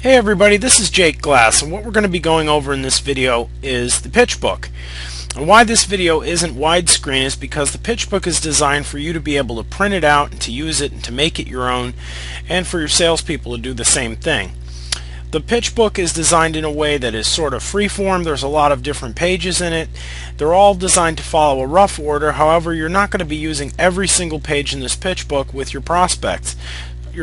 Hey everybody, this is Jake Glass, and what we're going to be going over in this video is the PitchBook. And why this video isn't widescreen is because the PitchBook is designed for you to be able to print it out and to use it and to make it your own, and for your salespeople to do the same thing. The PitchBook is designed in a way that is sort of freeform. There's a lot of different pages in it. They're all designed to follow a rough order. However, you're not going to be using every single page in this PitchBook with your prospects.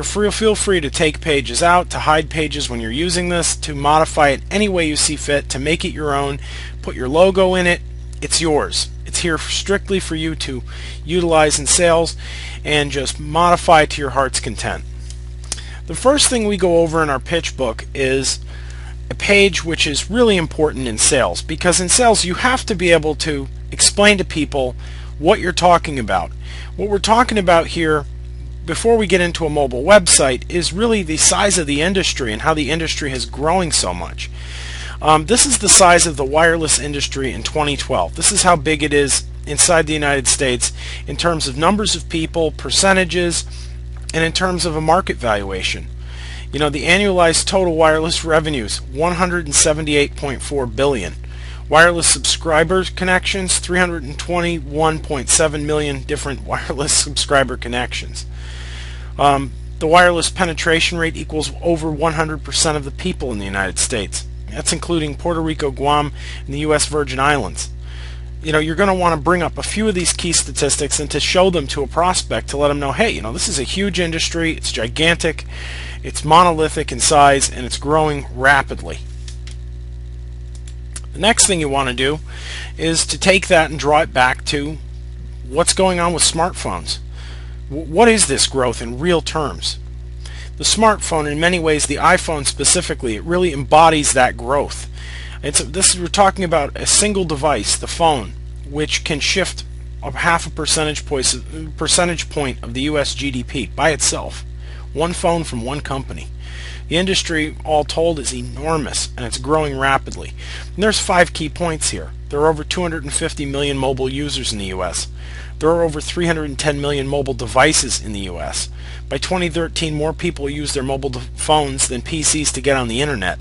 Feel free to take pages out, to hide pages when you're using this, to modify it any way you see fit, to make it your own, put your logo in it. It's yours. It's here strictly for you to utilize in sales and just modify it to your heart's content. The first thing we go over in our PitchBook is a page which is really important in sales, because in sales you have to be able to explain to people what you're talking about. What we're talking about here before we get into a mobile website is really the size of the industry and how the industry is growing so much. This is the size of the wireless industry in 2012. This is how big it is inside the United States in terms of numbers of people, percentages, and in terms of a market valuation. You know, the annualized total wireless revenues, $178.4 billion. Wireless subscriber connections, 321.7 million different wireless subscriber connections. The wireless penetration rate equals over 100% of the people in the United States. That's including Puerto Rico, Guam, and the U.S. Virgin Islands. You know, you're going to want to bring up a few of these key statistics and to show them to a prospect to let them know, hey, you know, this is a huge industry, it's gigantic, it's monolithic in size, and it's growing rapidly. The next thing you want to do is to take that and draw it back to what's going on with smartphones. What is this growth in real terms? The smartphone, in many ways, the iPhone specifically, it really embodies that growth. We're talking about a single device, the phone, which can shift a half a percentage point of the U.S. GDP by itself. One phone from one company. The industry, all told, is enormous, and it's growing rapidly. And there's 5 key points here. There are over 250 million mobile users in the U.S. There are over 310 million mobile devices in the U.S. By 2013, more people use their mobile phones than PCs to get on the internet.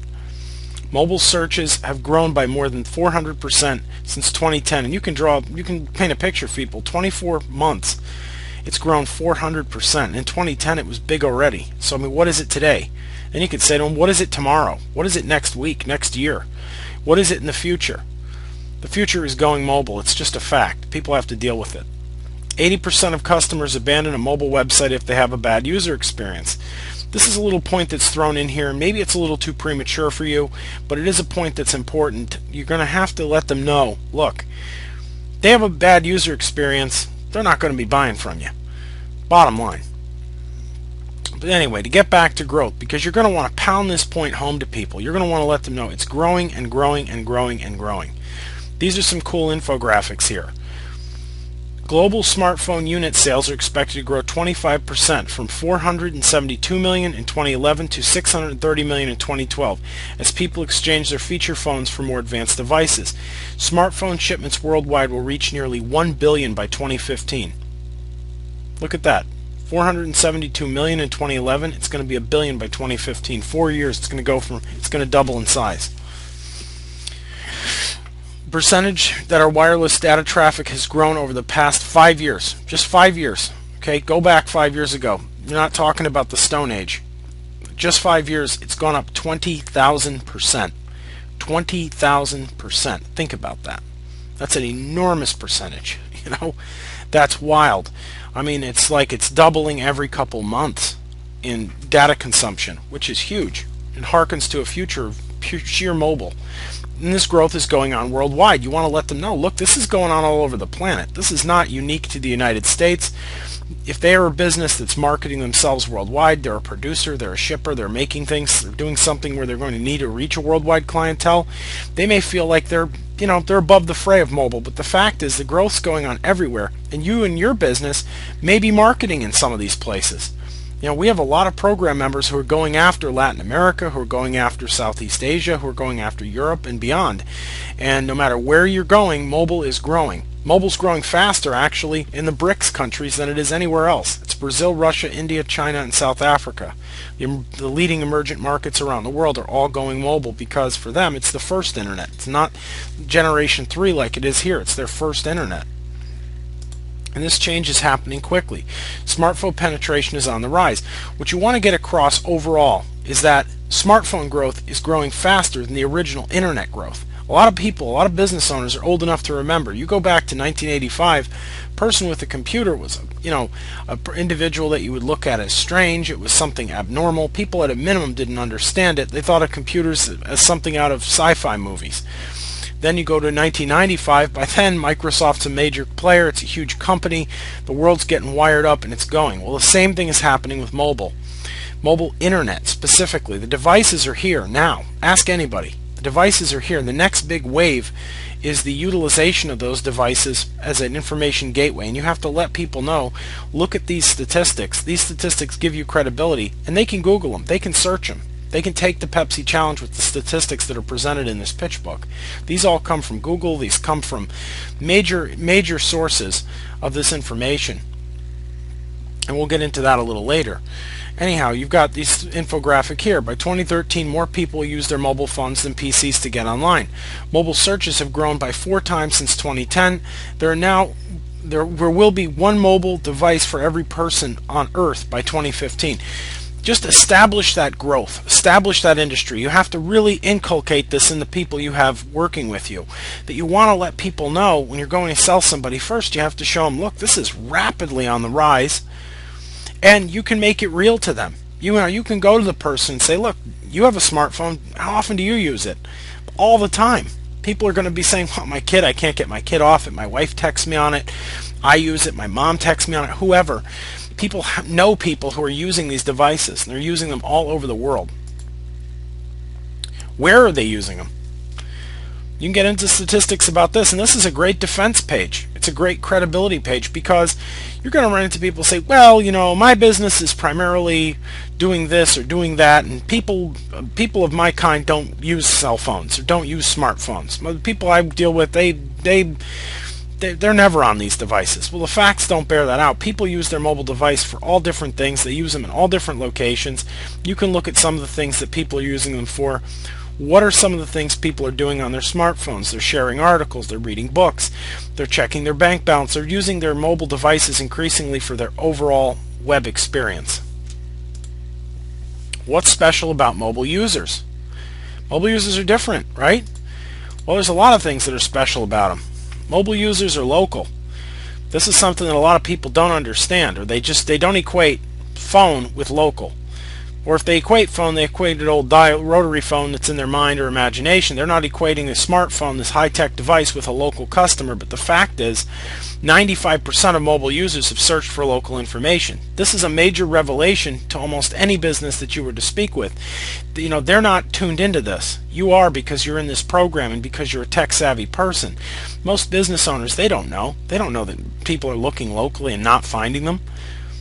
Mobile searches have grown by more than 400% since 2010, and you can paint a picture for people. 24 months, it's grown 400%. In 2010, it was big already. So I mean, what is it today? And you could say to them, what is it tomorrow? What is it next week, next year? What is it in the future? The future is going mobile. It's just a fact. People have to deal with it. 80% of customers abandon a mobile website if they have a bad user experience. This is a little point that's thrown in here. Maybe it's a little too premature for you, but it is a point that's important. You're going to have to let them know, look, they have a bad user experience, they're not going to be buying from you. Bottom line. But anyway, to get back to growth, because you're going to want to pound this point home to people. You're going to want to let them know it's growing and growing and growing and growing. These are some cool infographics here. Global smartphone unit sales are expected to grow 25% from 472 million in 2011 to 630 million in 2012 as people exchange their feature phones for more advanced devices. Smartphone shipments worldwide will reach nearly 1 billion by 2015. Look at that. 472 million in 2011, it's going to be a billion by 2015. 4 years, it's going to double in size. Percentage that our wireless data traffic has grown over the past 5 years. Just 5 years. Okay, go back 5 years ago. You're not talking about the Stone Age. Just 5 years, it's gone up 20,000%. 20,000%. Think about that. That's an enormous percentage. You know, that's wild. I mean, it's like it's doubling every couple months in data consumption, which is huge. It harkens to a future of sheer mobile. And this growth is going on worldwide. You want to let them know, look, this is going on all over the planet. This is not unique to the United States. If they are a business that's marketing themselves worldwide, they're a producer, they're a shipper, they're making things, they're doing something where they're going to need to reach a worldwide clientele, they may feel like they're above the fray of mobile. But the fact is the growth's going on everywhere, and you and your business may be marketing in some of these places. We have a lot of program members who are going after Latin America, who are going after Southeast Asia, who are going after Europe and beyond. And no matter where you're going, mobile is growing. Mobile's growing faster, actually, in the BRICS countries than it is anywhere else. It's Brazil, Russia, India, China, and South Africa. The leading emergent markets around the world are all going mobile because for them it's the first internet. It's not generation 3 like it is here. It's their first internet. And this change is happening quickly. Smartphone penetration is on the rise. What you want to get across overall is that smartphone growth is growing faster than the original internet growth. A lot of people, a lot of business owners are old enough to remember. You go back to 1985, a person with a computer was, an individual that you would look at as strange. It was something abnormal. People at a minimum didn't understand it. They thought of computers as something out of sci-fi movies. Then you go to 1995. By then, Microsoft's a major player. It's a huge company. The world's getting wired up and it's going. Well, the same thing is happening with mobile. Mobile internet specifically. The devices are here now. Ask anybody. The devices are here. The next big wave is the utilization of those devices as an information gateway. And you have to let people know, look at these statistics. These statistics give you credibility. And they can Google them. They can search them. They can take the Pepsi challenge with the statistics that are presented in this pitch book. These all come from Google. These come from major sources of this information. And we'll get into that a little later. Anyhow, you've got this infographic here. By 2013, more people use their mobile phones than PCs to get online. Mobile searches have grown by 4 times since 2010. There will be one mobile device for every person on Earth by 2015. Just establish that growth, establish that industry. You have to really inculcate this in the people you have working with you. That you want to let people know when you're going to sell somebody, first you have to show them, look, this is rapidly on the rise, and you can make it real to them. You can go to the person and say, look, you have a smartphone. How often do you use it? All the time. People are going to be saying, well, my kid, I can't get my kid off it. My wife texts me on it. I use it. My mom texts me on it. Whoever. People know people who are using these devices, and they're using them all over the world. Where are they using them? You can get into statistics about this, and this is a great defense page. It's a great credibility page because you're going to run into people who say, well, my business is primarily doing this or doing that, and people of my kind don't use cell phones or don't use smartphones. The people I deal with, they're never on these devices. Well, the facts don't bear that out. People use their mobile device for all different things. They use them in all different locations. You can look at some of the things that people are using them for. What are some of the things people are doing on their smartphones? They're sharing articles, they're reading books, they're checking their bank balance, they're using their mobile devices increasingly for their overall web experience. What's special about mobile users? Mobile users are different, right? Well, there's a lot of things that are special about them. Mobile users are local. This is something that a lot of people don't understand, or they don't equate phone with local. Or if they equate phone, they equate an old rotary phone that's in their mind or imagination. They're not equating a smartphone, this high-tech device, with a local customer. But the fact is, 95% of mobile users have searched for local information. This is a major revelation to almost any business that you were to speak with. They're not tuned into this. You are, because you're in this program and because you're a tech-savvy person. Most business owners, they don't know. They don't know that people are looking locally and not finding them.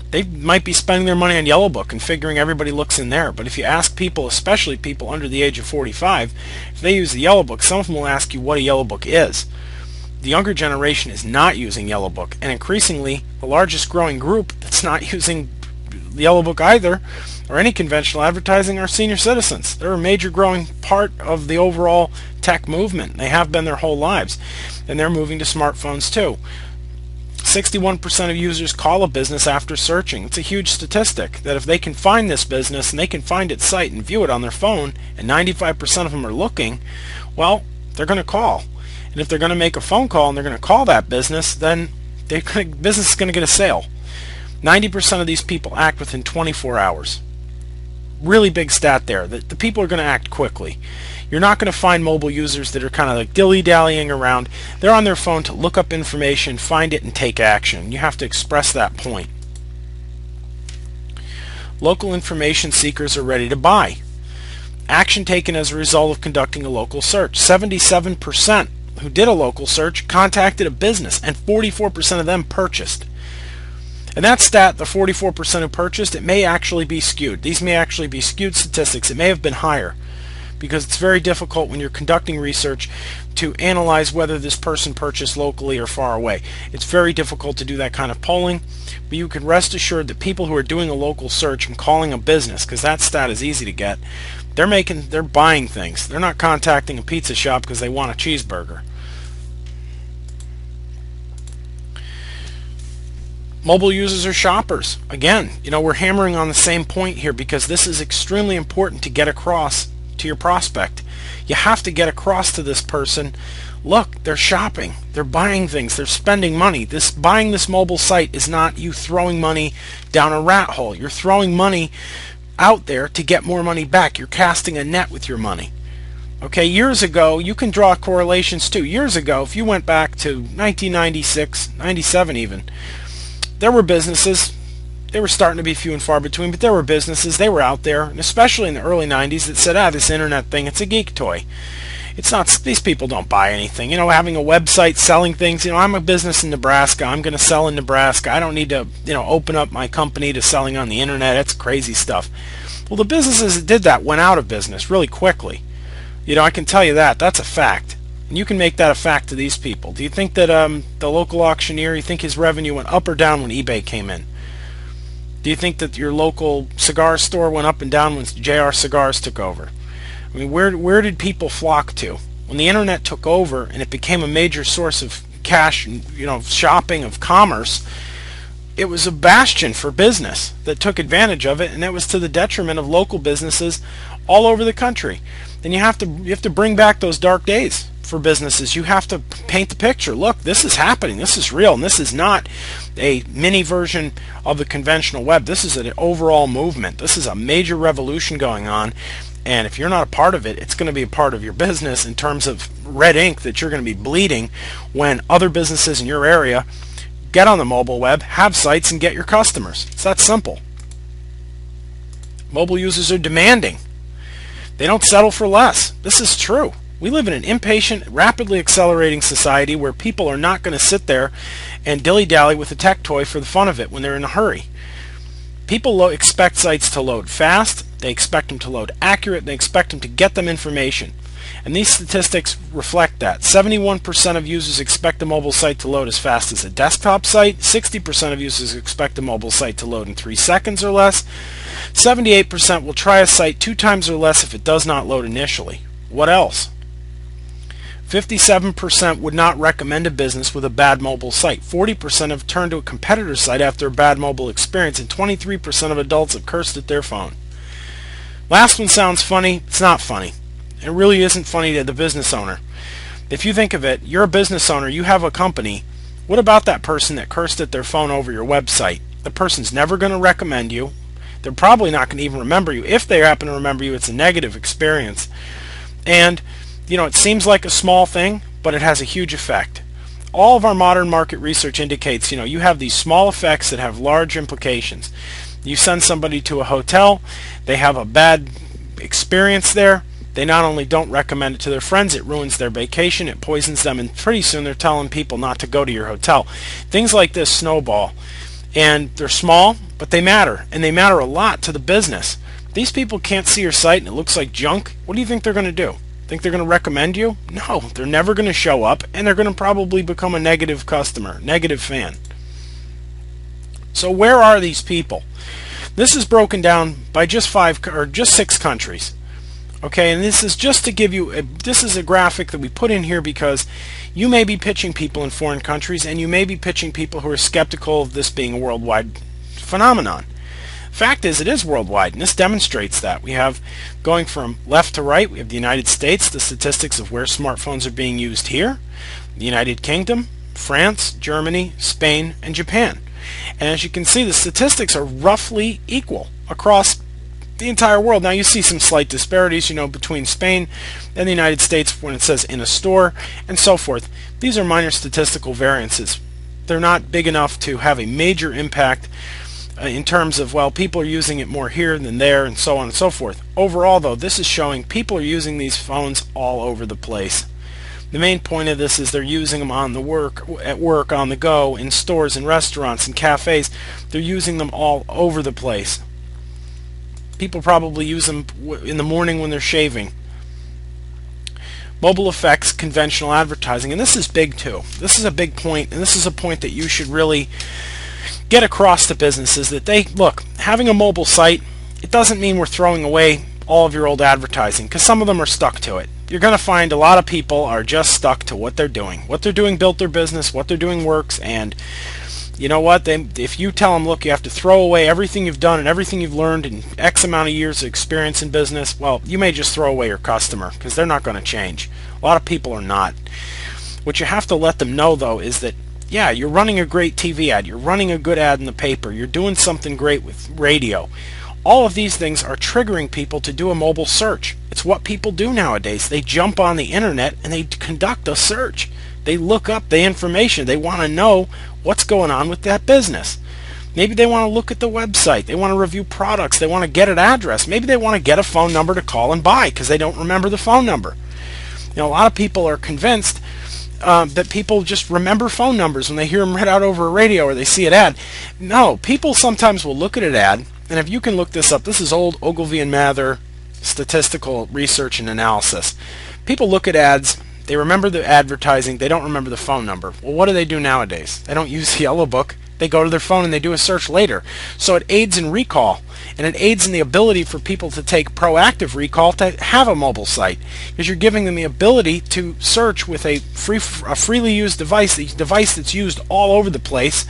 They might be spending their money on Yellow Book and figuring everybody looks in there. But if you ask people, especially people under the age of 45, if they use the Yellow Book, some of them will ask you what a Yellow Book is. The younger generation is not using Yellow Book, and increasingly the largest growing group that's not using the Yellow Book either, or any conventional advertising, are senior citizens. They're a major growing part of the overall tech movement. They have been their whole lives, and they're moving to smartphones too. 61% of users call a business after searching. It's a huge statistic that if they can find this business and they can find its site and view it on their phone, and 95% of them are looking, well, they're going to call. And if they're going to make a phone call and they're going to call that business, then the business is going to get a sale. 90% of these people act within 24 hours. Really big stat there. The people are going to act quickly. You're not going to find mobile users that are kind of like dilly-dallying around. They're on their phone to look up information, find it, and take action. You have to express that point. Local information seekers are ready to buy. Action taken as a result of conducting a local search. 77% who did a local search contacted a business, and 44% of them purchased. And that stat, the 44% who purchased, it may actually be skewed. These may actually be skewed statistics. It may have been higher, because it's very difficult when you're conducting research to analyze whether this person purchased locally or far away. It's very difficult to do that kind of polling, but you can rest assured that people who are doing a local search and calling a business, because that stat is easy to get, they're buying things. They're not contacting a pizza shop because they want a cheeseburger. Mobile users are shoppers. Again, we're hammering on the same point here, because this is extremely important to get across to your prospect. You have to get across to this person, look, they're shopping, they're buying things, they're spending money. Buying this mobile site is not you throwing money down a rat hole. You're throwing money out there to get more money back. You're casting a net with your money. Okay, years ago, you can draw correlations too. Years ago, if you went back to 1996, 97 even, there were businesses, they were starting to be few and far between, but there were businesses, they were out there, and especially in the early 90s, that said, this internet thing, it's a geek toy. It's not, these people don't buy anything. Having a website, selling things, I'm a business in Nebraska, I'm going to sell in Nebraska, I don't need to, open up my company to selling on the internet. That's crazy stuff. Well, the businesses that did that went out of business really quickly. I can tell you that. That's a fact. And you can make that a fact to these people. Do you think that the local auctioneer, you think his revenue went up or down when eBay came in? Do you think that your local cigar store went up and down when JR Cigars took over? I mean, where did people flock to? When the internet took over and it became a major source of cash and shopping, of commerce, it was a bastion for business that took advantage of it, and it was to the detriment of local businesses all over the country. Then you have to bring back those dark days for businesses. You have to paint the picture. Look, this is happening. This is real, and this is not a mini version of the conventional web. This is an overall movement. This is a major revolution going on, and if you're not a part of it, it's going to be a part of your business in terms of red ink that you're going to be bleeding when other businesses in your area get on the mobile web, have sites, and get your customers. It's that simple. Mobile users are demanding. They don't settle for less. This is true. We live in an impatient, rapidly accelerating society where people are not going to sit there and dilly-dally with a tech toy for the fun of it when they're in a hurry. People expect sites to load fast, they expect them to load accurate, they expect them to get them information. And these statistics reflect that. 71% of users expect a mobile site to load as fast as a desktop site. 60% of users expect a mobile site to load in 3 seconds or less. 78% will try a site 2 times or less if it does not load initially. What else? 57% would not recommend a business with a bad mobile site. 40% have turned to a competitor's site after a bad mobile experience, and 23% of adults have cursed at their phone. Last one sounds funny. It's not funny. It really isn't funny to the business owner. If you think of it, you're a business owner, you have a company. What about that person that cursed at their phone over your website? The person's never going to recommend you. They're probably not going to even remember you. If they happen to remember you, it's a negative experience. And it seems like a small thing, but it has a huge effect. All of our modern market research indicates, you have these small effects that have large implications. You send somebody to a hotel, they have a bad experience there. They not only don't recommend it to their friends, it ruins their vacation, it poisons them, and pretty soon they're telling people not to go to your hotel. Things like this snowball. And they're small, but they matter, and they matter a lot to the business. These people can't see your site and it looks like junk. What do you think they're going to do? Think they're going to recommend you? No, they're never going to show up, and they're going to probably become a negative customer, negative fan. So where are these people? This is broken down by just 6 countries. Okay, and this is just to give you this is a graphic that we put in here because you may be pitching people in foreign countries, and you may be pitching people who are skeptical of this being a worldwide phenomenon. Fact is, it is worldwide, and this demonstrates that. We have, going from left to right, we have the United States, the statistics of where smartphones are being used here, the United Kingdom, France, Germany, Spain, and Japan. And as you can see, the statistics are roughly equal across the entire world. Now you see some slight disparities, between Spain and the United States when it says in a store and so forth. These are minor statistical variances. They're not big enough to have a major impact in terms of, people are using it more here than there and so on and so forth. Overall, though, this is showing people are using these phones all over the place. The main point of this is they're using them at work, on the go, in stores and restaurants and cafes. They're using them all over the place. People probably use them in the morning when they're shaving. Mobile affects conventional advertising, and this is big too. This is a big point, and this is a point that you should really get across to businesses, that having a mobile site, it doesn't mean we're throwing away all of your old advertising, because some of them are stuck to it. You're going to find a lot of people are just stuck to what they're doing. What they're doing built their business, what they're doing works, and you know what? If you tell them, look, you have to throw away everything you've done and everything you've learned in X amount of years of experience in business, well, you may just throw away your customer, because they're not going to change. A lot of people are not. What you have to let them know, though, is that, yeah, you're running a great TV ad, you're running a good ad in the paper, you're doing something great with radio. All of these things are triggering people to do a mobile search. It's what people do nowadays. They jump on the internet and they conduct a search. They look up the information. They want to know what's going on with that business. Maybe they want to look at the website. They want to review products. They want to get an address. Maybe they want to get a phone number to call and buy because they don't remember the phone number. A lot of people are convinced that people just remember phone numbers when they hear them read out over a radio or they see an ad. No, people sometimes will look at an ad, and if you can look this up, this is old Ogilvy and Mather statistical research and analysis. People look at ads, they remember the advertising, they don't remember the phone number. Well, what do they do nowadays? They don't use the yellow book. They go to their phone and they do a search later. So it aids in recall, and it aids in the ability for people to take proactive recall to have a mobile site, because you're giving them the ability to search with a freely used device, the device that's used all over the place,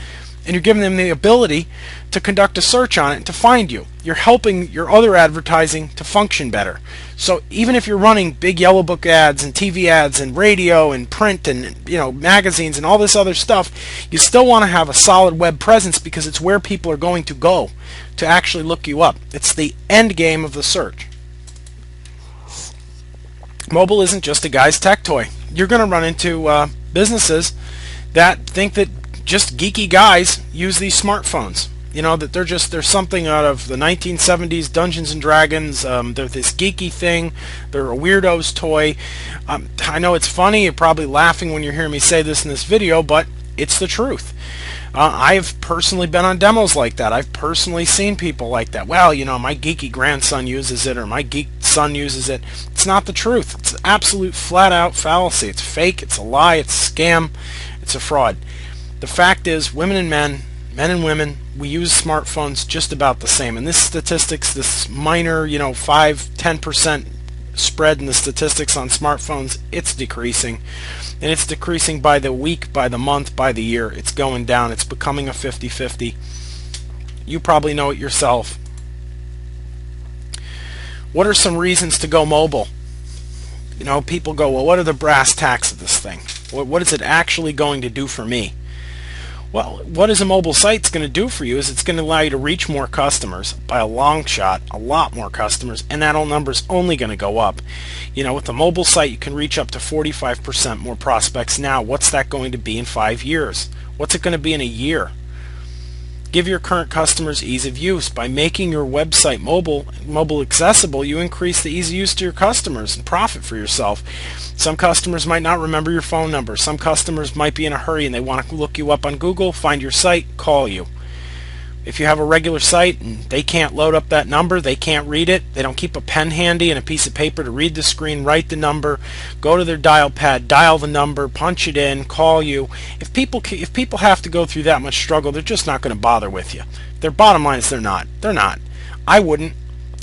and you're giving them the ability to conduct a search on it to find you. You're helping your other advertising to function better. So even if you're running big yellow book ads and TV ads and radio and print and magazines and all this other stuff, you still want to have a solid web presence, because it's where people are going to go to actually look you up. It's the end game of the search. Mobile isn't just a guy's tech toy. You're going to run into businesses that think that just geeky guys use these smartphones. That they're something out of the 1970s Dungeons and Dragons. They're this geeky thing. They're a weirdo's toy. I know it's funny. You're probably laughing when you're hearing me say this in this video, but it's the truth. I've personally been on demos like that. I've personally seen people like that. Well, my geeky grandson uses it, or my geek son uses it. It's not the truth. It's absolute flat-out fallacy. It's fake. It's a lie. It's a scam. It's a fraud. The fact is, women and men and women, we use smartphones just about the same. And this statistics, this minor, 5-10% spread in the statistics on smartphones, it's decreasing. And it's decreasing by the week, by the month, by the year. It's going down. It's becoming a 50-50. You probably know it yourself. What are some reasons to go mobile? People go, well, what are the brass tacks of this thing? What is it actually going to do for me? Well, what is a mobile site going to do for you is it's going to allow you to reach more customers by a long shot, a lot more customers, and that number's only going to go up. With the mobile site, you can reach up to 45% more prospects now. What's that going to be in 5 years? What's it going to be in a year? Give your current customers ease of use. By making your website mobile accessible, you increase the ease of use to your customers and profit for yourself. Some customers might not remember your phone number. Some customers might be in a hurry and they want to look you up on Google, find your site, call you. If you have a regular site and they can't load up that number, they can't read it, they don't keep a pen handy and a piece of paper to read the screen, write the number, go to their dial pad, dial the number, punch it in, call you. If people have to go through that much struggle, they're just not going to bother with you. Their bottom line is they're not. They're not. I wouldn't.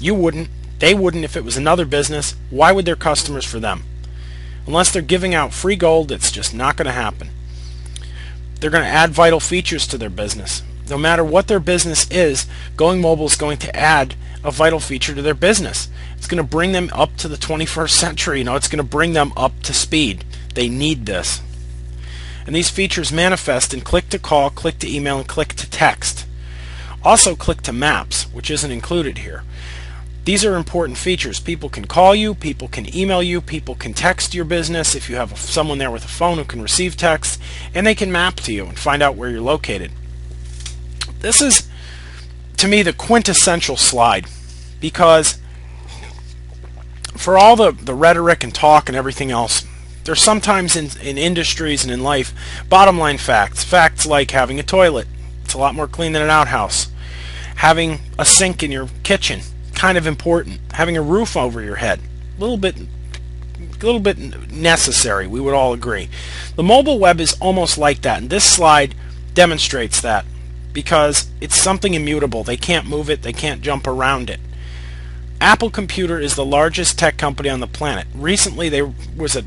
You wouldn't. They wouldn't if it was another business. Why would their customers for them? Unless they're giving out free gold, it's just not going to happen. They're going to add vital features to their business. No matter what their business is, going mobile is going to add a vital feature to their business. It's going to bring them up to the 21st century. It's going to bring them up to speed. They need this. And these features manifest in click to call, click to email, and click to text. Also click to maps, which isn't included here. These are important features. People can call you, people can email you, people can text your business if you have someone there with a phone who can receive text, and they can map to you and find out where you're located. This is, to me, the quintessential slide, because for all the rhetoric and talk and everything else, There's sometimes in industries and in life, bottom line facts. Facts like having a toilet. It's a lot more clean than an outhouse. Having a sink in your kitchen, kind of important. Having a roof over your head, a little bit necessary, we would all agree. The mobile web is almost like that, and this slide demonstrates that because it's something immutable. They can't move it, they can't jump around it. Apple Computer is the largest tech company on the planet. Recently there was a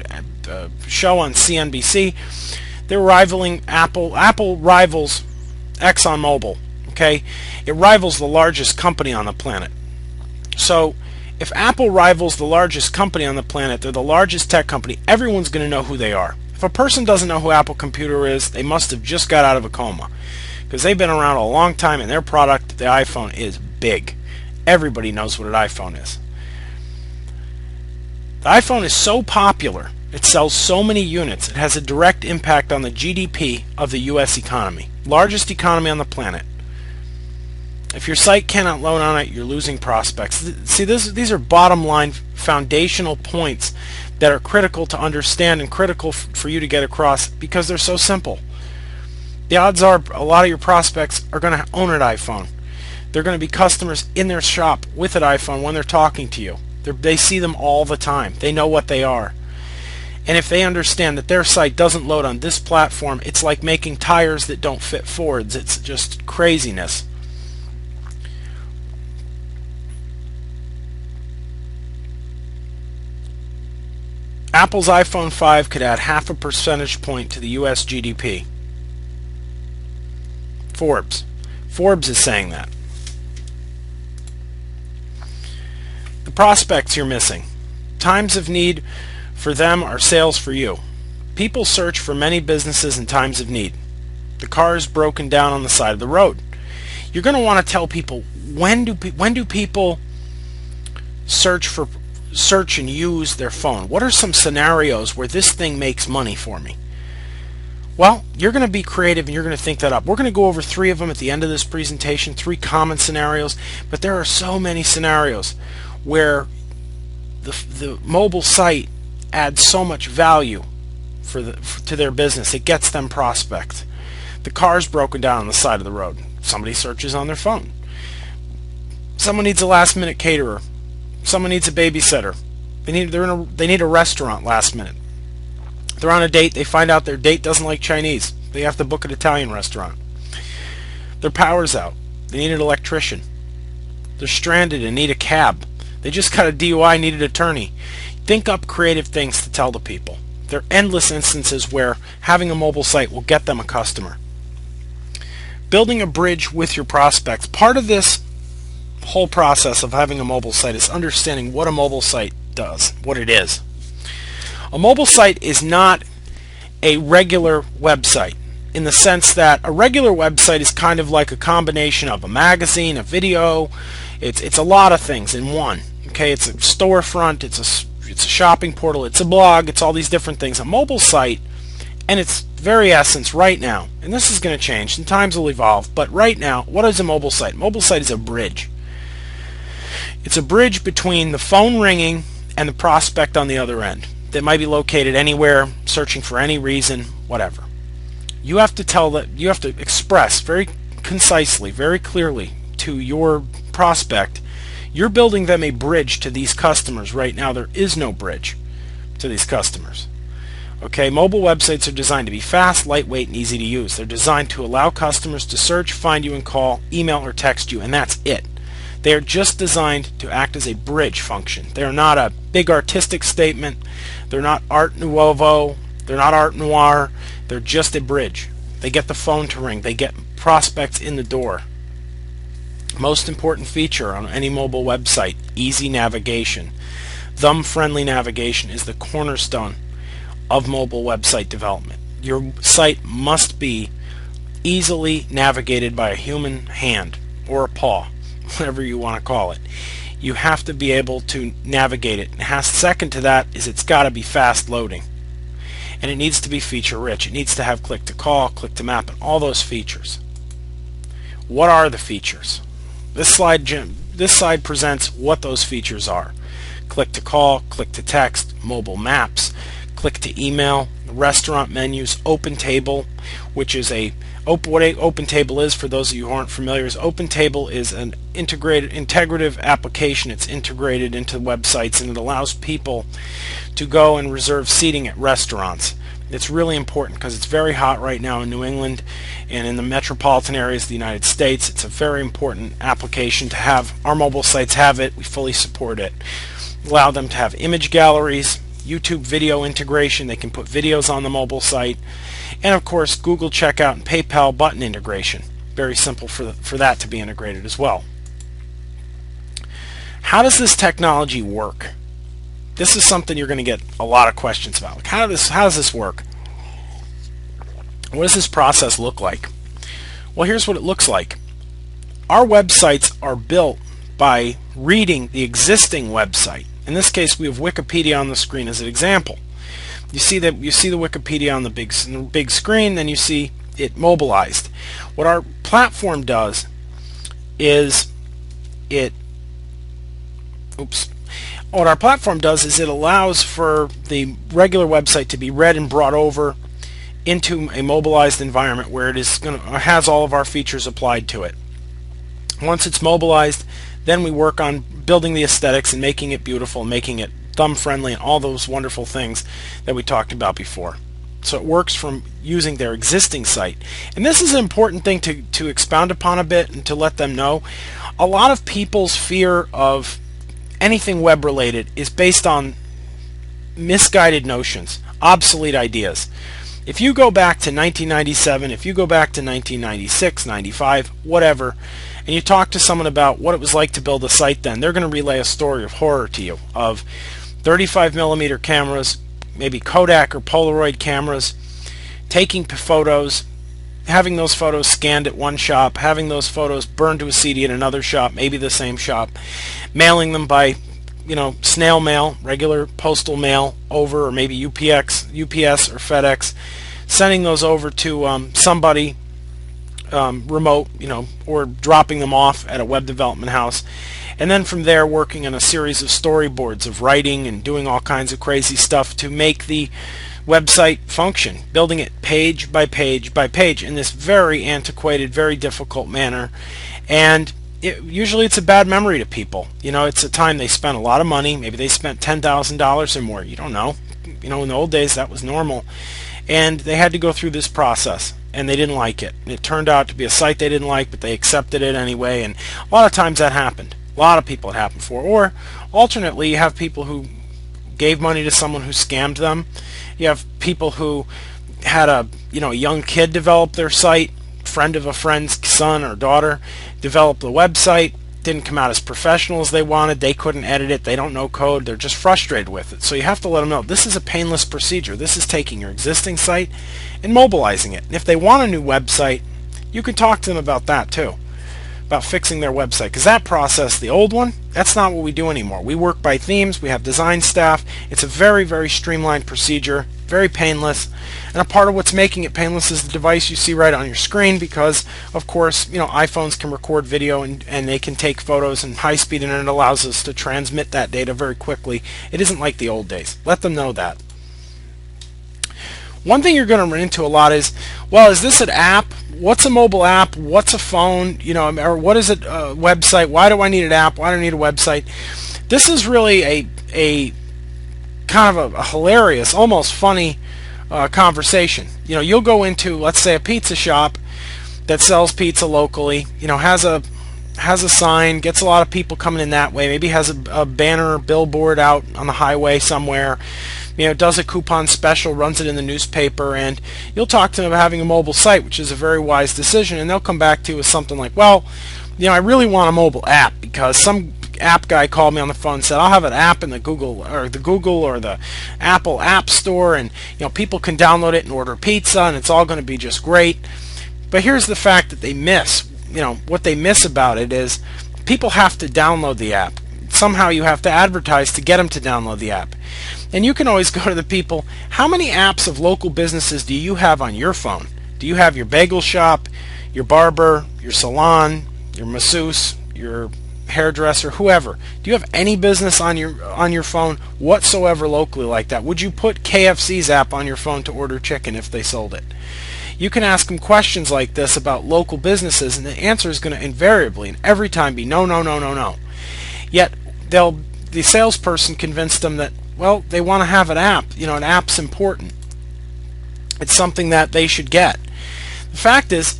show on CNBC. They're rivaling Apple. Apple rivals ExxonMobil. Okay, it rivals the largest company on the planet. So if Apple rivals the largest company on the planet, they're the largest tech company, everyone's going to know who they are. If a person doesn't know who Apple Computer is, they must have just got out of a coma, because they've been around a long time and their product, the iPhone, is big. Everybody knows what an iPhone is. The iPhone is so popular, it sells so many units, it has a direct impact on the GDP of the US economy. Largest economy on the planet. If your site cannot load on it, you're losing prospects. See, these are bottom line foundational points that are critical to understand and critical for you to get across because they're so simple. The odds are a lot of your prospects are going to own an iPhone. They're going to be customers in their shop with an iPhone when they're talking to you. They see them all the time. They know what they are. And if they understand that their site doesn't load on this platform, it's like making tires that don't fit Fords. It's just craziness. Apple's iPhone 5 could add 0.5 percentage point to the US GDP. Forbes is saying that. The prospects you're missing. Times of need for them are sales for you. People search for many businesses in times of need. The car is broken down on the side of the road. You're going to want to tell people, when do people search and use their phone? What are some scenarios where this thing makes money for me? Well, you're going to be creative and you're going to think that up. We're going to go over 3 of them at the end of this presentation, 3 common scenarios, but there are so many scenarios where the mobile site adds so much value to their business. It gets them prospects. The car's broken down on the side of the road. Somebody searches on their phone. Someone needs a last-minute caterer. Someone needs a babysitter. They need a restaurant last minute. They're on a date. They find out their date doesn't like Chinese. They have to book an Italian restaurant. Their power's out. They need an electrician. They're stranded and need a cab. They just got a DUI, need an attorney. Think up creative things to tell the people. There are endless instances where having a mobile site will get them a customer. Building a bridge with your prospects. Part of this whole process of having a mobile site is understanding what a mobile site does, what it is. A mobile site is not a regular website in the sense that a regular website is kind of like a combination of a magazine, a video. It's a lot of things in one. Okay, it's a storefront, it's a shopping portal, it's a blog, it's all these different things. A mobile site, and its very essence right now, and this is going to change and times will evolve, but right now, what is a mobile site? A mobile site is a bridge. It's a bridge between the phone ringing and the prospect on the other end that might be located anywhere, searching for any reason, whatever. You have to express very concisely, very clearly to your prospect, you're building them a bridge to these customers. Right now there is no bridge to these customers. Okay, mobile websites are designed to be fast, lightweight, and easy to use. They're designed to allow customers to search, find you, and call, email, or text you, and that's it. They are just designed to act as a bridge function. They're not a big artistic statement. They're not art nouveau. They're not art noir. They're just a bridge. They get the phone to ring. They get prospects in the door. Most important feature on any mobile website, easy navigation. Thumb-friendly navigation is the cornerstone of mobile website development. Your site must be easily navigated by a human hand or a paw, whatever you want to call it. You have to be able to navigate it. Second to that is it's got to be fast loading. And it needs to be feature rich. It needs to have click to call, click to map, and all those features. What are the features? This slide presents what those features are. Click to call, click to text, mobile maps, click to email, restaurant menus, Open Table, which is what Open Table is, for those of you who aren't familiar, is Open Table is an integrative application. It's integrated into websites, and it allows people to go and reserve seating at restaurants. It's really important because it's very hot right now in New England and in the metropolitan areas of the United States. It's a very important application to have. Our mobile sites have it. We fully support it. Allow them to have image galleries, YouTube video integration. They can put videos on the mobile site, and of course Google Checkout and PayPal button integration. Very simple for that to be integrated as well. How does this technology work? This is something you're going to get a lot of questions about. Like, how does this work? What does this process look like? Well, here's what it looks like. Our websites are built by reading the existing website. In this case, we have Wikipedia on the screen as an example. You see the Wikipedia on the big screen, then you see it mobilized. What our platform does is it allows for the regular website to be read and brought over into a mobilized environment where it has all of our features applied to it. Once it's mobilized, then we work on building the aesthetics and making it beautiful, making it thumb friendly, and all those wonderful things that we talked about before. So it works from using their existing site. And this is an important thing to expound upon a bit and to let them know. A lot of people's fear of anything web related is based on misguided notions, obsolete ideas. If you go back to 1997, if you go back to 1996, 95, whatever, and you talk to someone about what it was like to build a site then, they're going to relay a story of horror to you of 35mm cameras, maybe Kodak or Polaroid cameras, taking photos, having those photos scanned at one shop, having those photos burned to a CD at another shop, maybe the same shop, mailing them by snail mail, regular postal mail over, or maybe UPS or FedEx, sending those over to somebody remote, or dropping them off at a web development house, and then from there working on a series of storyboards of writing and doing all kinds of crazy stuff to make the website function, building it page by page by page in this very antiquated, very difficult manner. And usually it's a bad memory to people. It's a time they spent a lot of money. Maybe they spent $10,000 or more. You don't know. In the old days that was normal. And they had to go through this process, and they didn't like it. And it turned out to be a site they didn't like, but they accepted it anyway. And a lot of times that happened. A lot of people it happened for. Or alternately, you have people who gave money to someone who scammed them. You have people who had a young kid develop their site, friend of a friend's son or daughter, developed the website, didn't come out as professional as they wanted, they couldn't edit it, they don't know code, they're just frustrated with it. So you have to let them know this is a painless procedure. This is taking your existing site and mobilizing it. And if they want a new website, you can talk to them about that too, about fixing their website, because that process, the old one, that's not what we do anymore. We work by themes, we have design staff. It's a very, very streamlined procedure, very painless, and a part of what's making it painless is the device you see right on your screen, because of course iPhones can record video and they can take photos, and high-speed internet allows us to transmit that data very quickly. It isn't like the old days. Let them know that. One thing you're going to run into a lot is, well, is this an app? What's a mobile app? What's a phone? Or what is a website? Why do I need an app? Why do I need a website? This is really a kind of a hilarious, almost funny conversation. You'll go into, let's say, a pizza shop that sells pizza locally. Has a sign, gets a lot of people coming in that way. Maybe has a banner or billboard out on the highway somewhere. Does a coupon special, runs it in the newspaper, and you'll talk to them about having a mobile site, which is a very wise decision, and they'll come back to you with something like, well, I really want a mobile app because some app guy called me on the phone and said, I'll have an app in the Google or the Apple App Store, and people can download it and order pizza, and it's all going to be just great. But here's the fact that they miss. What they miss about it is people have to download the app. Somehow you have to advertise to get them to download the app. And you can always go to the people, how many apps of local businesses do you have on your phone? Do you have your bagel shop, your barber, your salon, your masseuse, your hairdresser, whoever. Do you have any business on your phone whatsoever locally like that? Would you put KFC's app on your phone to order chicken if they sold it? You can ask them questions like this about local businesses, and the answer is going to invariably and every time be no, no, no, no, no. Yet the salesperson convinced them that, well, they want to have an app. An app's important. It's something that they should get. The fact is,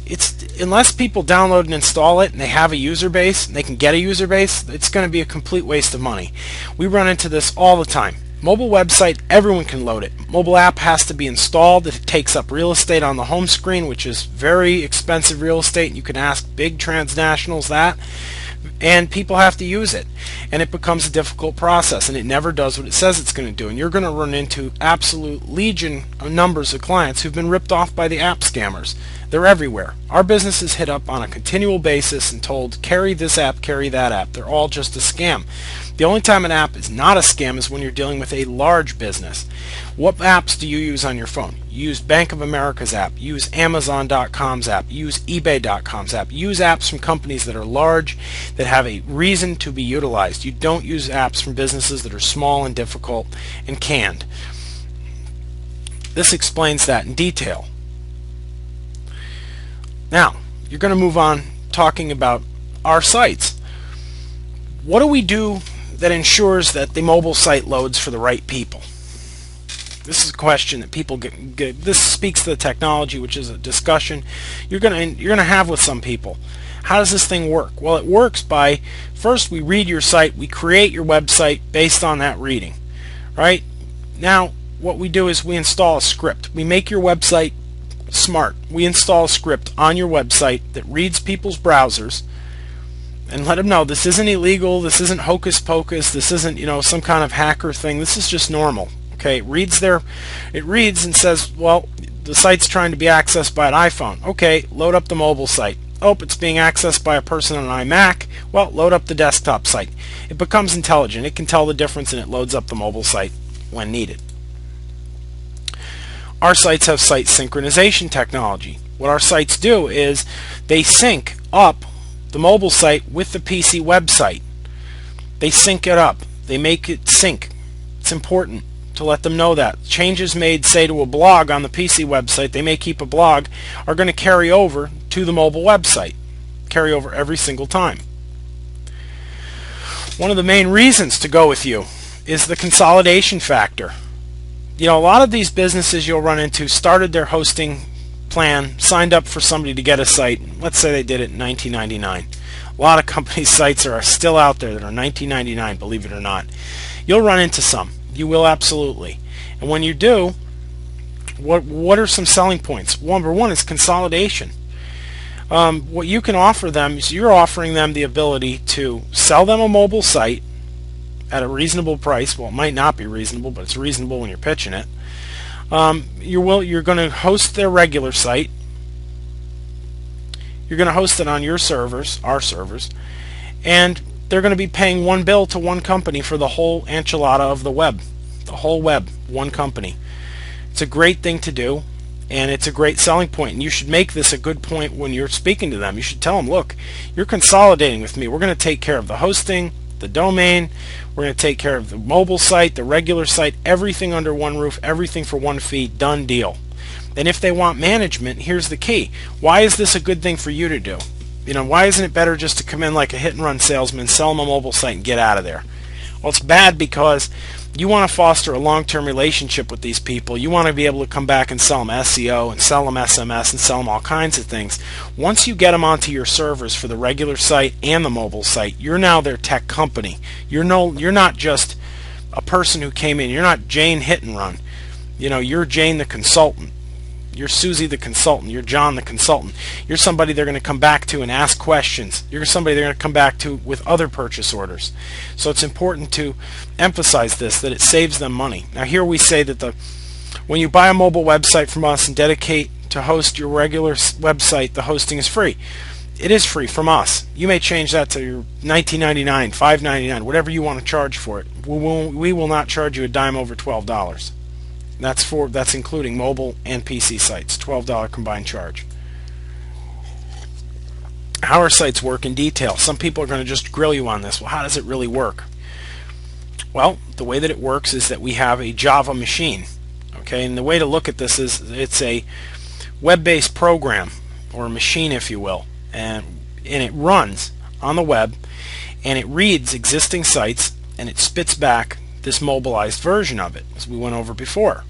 unless people download and install it and they have a user base, and they can get a user base, it's going to be a complete waste of money. We run into this all the time. Mobile website, everyone can load it. Mobile app has to be installed. It takes up real estate on the home screen, which is very expensive real estate. You can ask big transnationals that. And people have to use it, and it becomes a difficult process, and it never does what it says it's going to do, and you're going to run into absolute legion of numbers of clients who've been ripped off by the app scammers. They're everywhere. Our business is hit up on a continual basis and told, carry this app, carry that app. They're all just a scam. The only time an app is not a scam is when you're dealing with a large business. What apps do you use on your phone? You use Bank of America's app, use Amazon.com's app, use eBay.com's app. Use apps from companies that are large, that have a reason to be utilized. You don't use apps from businesses that are small and difficult and canned. This explains that in detail. Now, you're going to move on talking about our sites. What do we do that ensures that the mobile site loads for the right people? This is a question that people get. This speaks to the technology, which is a discussion you're gonna have with some people. How does this thing work? Well, it works by, first we read your site, we create your website based on that reading. Right? Now, what we do is we install a script. We make your website smart. We install a script on your website that reads people's browsers and let them know this isn't illegal, this isn't hocus pocus, this isn't some kind of hacker thing. This is just normal. Okay, it reads and says, well, the site's trying to be accessed by an iPhone. Okay, load up the mobile site. Oh, it's being accessed by a person on an iMac. Well, load up the desktop site. It becomes intelligent. It can tell the difference, and it loads up the mobile site when needed. Our sites have site synchronization technology. What our sites do is they sync up the mobile site with the PC website. They sync it up. They make it sync. It's important to let them know that. Changes made, say, to a blog on the PC website, they may keep a blog, are going to carry over to the mobile website. Carry over every single time. One of the main reasons to go with you is the consolidation factor. A lot of these businesses you'll run into started their hosting plan, signed up for somebody to get a site. Let's say they did it in 1999. A lot of companies' sites are still out there that are 1999, believe it or not. You'll run into some. You will absolutely. And when you do, what are some selling points? Number one is consolidation. What you can offer them is you're offering them the ability to sell them a mobile site at a reasonable price. Well, it might not be reasonable, but it's reasonable when you're pitching it. You're going to host their regular site. You're going to host it on your servers, our servers, and they're going to be paying one bill to one company for the whole enchilada of the web. The whole web, one company. It's a great thing to do, and it's a great selling point, and you should make this a good point when you're speaking to them. You should tell them, look, you're consolidating with me. We're going to take care of the hosting, the domain, we're going to take care of the mobile site, the regular site, everything under one roof, everything for one fee, done deal. And if they want management, here's the key. Why is this a good thing for you to do? Why isn't it better just to come in like a hit and run salesman, sell them a mobile site and get out of there? Well, it's bad because you want to foster a long-term relationship with these people. You want to be able to come back and sell them SEO and sell them SMS and sell them all kinds of things. Once you get them onto your servers for the regular site and the mobile site, you're now their tech company. You're not just a person who came in. You're not Jane Hit and Run. You're Jane the consultant. You're Susie the consultant. You're John the consultant. You're somebody they're going to come back to and ask questions. You're somebody they're going to come back to with other purchase orders. So it's important to emphasize this, that it saves them money. Now here we say that when you buy a mobile website from us and dedicate to host your regular website, the hosting is free. It is free from us. You may change that to your $19.99, $5.99, whatever you want to charge for it. We will not charge you a dime over $12. That's including mobile and PC sites, $12 combined charge. how our sites work in detail. Some people are going to just grill you on this. Well, how does it really work? Well, the way that it works is that we have a Java machine. Okay, and the way to look at this is it's a web-based program, or a machine if you will, and it runs on the web, and it reads existing sites, and it spits back this mobilized version of it, as we went over before.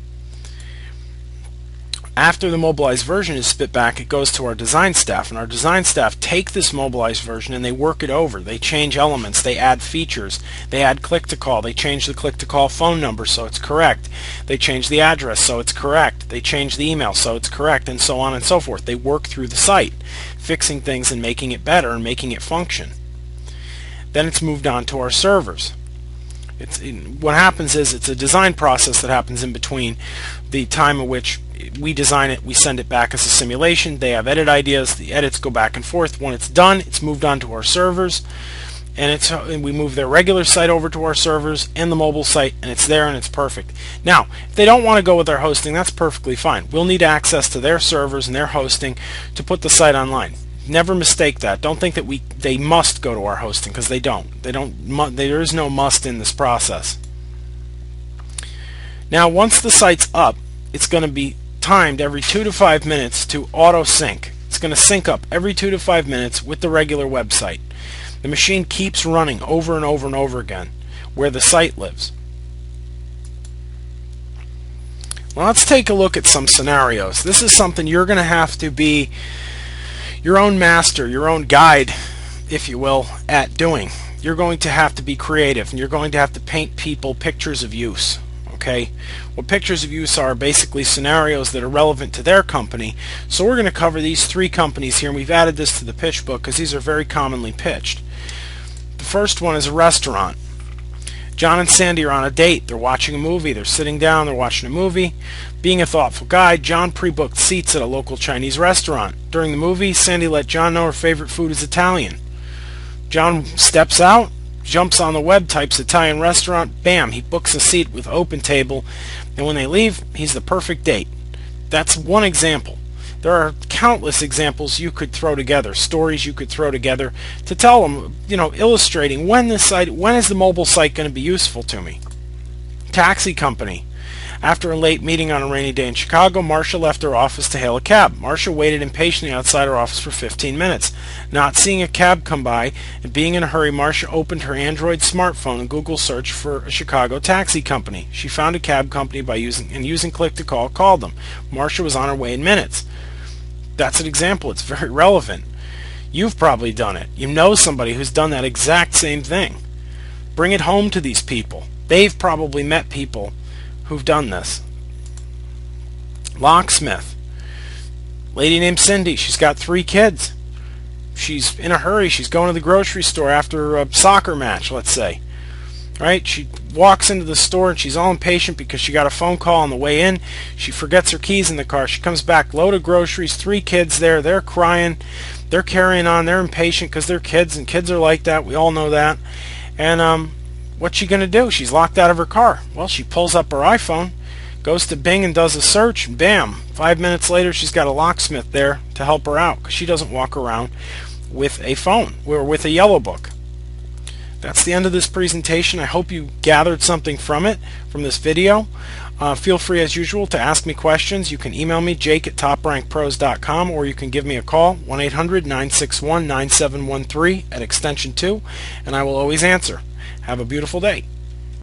After the mobilized version is spit back, it goes to our design staff, and our design staff take this mobilized version and they work it over. They change elements, they add features, they add click-to-call, they change the click-to-call phone number so it's correct, they change the address so it's correct, they change the email so it's correct, and so on and so forth. They work through the site, fixing things and making it better and making it function. Then it's moved on to our servers. What happens is it's a design process that happens in between the time at which we design it, we send it back as a simulation, they have edit ideas, the edits go back and forth. When it's done, it's moved on to our servers, and we move their regular site over to our servers and the mobile site, and it's there and it's perfect. Now, if they don't want to go with our hosting, that's perfectly fine. We'll need access to their servers and their hosting to put the site online. Never mistake that. Don't think that they must go to our hosting, because they don't. There is no must in this process. Now, once the site's up, it's going to be timed every 2 to 5 minutes to auto sync. It's going to sync up every 2 to 5 minutes with the regular website. The machine keeps running over and over and over again where the site lives. Well, let's take a look at some scenarios. This is something you're going to have to be your own master, your own guide, if you will, at doing. You're going to have to be creative, and you're going to have to paint people pictures of use. Okay, what pictures of use are basically scenarios that are relevant to their company. So we're going to cover these 3 companies here, and we've added this to the pitch book because these are very commonly pitched. The first one is a restaurant. John and Sandy are on a date. They're watching a movie. They're sitting down. They're watching a movie. Being a thoughtful guy, John pre-booked seats at a local Chinese restaurant. During the movie, Sandy let John know her favorite food is Italian. John steps out, jumps on the web, types Italian restaurant, bam, he books a seat with open table, and when they leave, he's the perfect date. That's one example. There are countless examples you could throw together, stories you could throw together to tell them, illustrating when is the mobile site going to be useful to me. Taxi company. After a late meeting on a rainy day in Chicago, Marcia left her office to hail a cab. Marcia waited impatiently outside her office for 15 minutes. Not seeing a cab come by and being in a hurry, Marcia opened her Android smartphone and Google searched for a Chicago taxi company. She found a cab company by using click-to-call, called them. Marcia was on her way in minutes. That's an example. It's very relevant. You've probably done it. You know somebody who's done that exact same thing. Bring it home to these people. They've probably met people who've done this. Locksmith. Lady named Cindy. She's got 3 kids. She's in a hurry. She's going to the grocery store after a soccer match, let's say. Right? She walks into the store and she's all impatient because she got a phone call on the way in. She forgets her keys in the car. She comes back, load of groceries, 3 kids there. They're crying. They're carrying on. They're impatient because they're kids, and kids are like that. We all know that. And what's she going to do? She's locked out of her car. Well, she pulls up her iPhone, goes to Bing and does a search, and bam, 5 minutes later she's got a locksmith there to help her out because she doesn't walk around with a phone or with a yellow book. That's the end of this presentation. I hope you gathered something from it, from this video. Feel free as usual to ask me questions. You can email me, jake@toprankpros.com, or you can give me a call, 1-800-961-9713 at extension 2, and I will always answer. Have a beautiful day.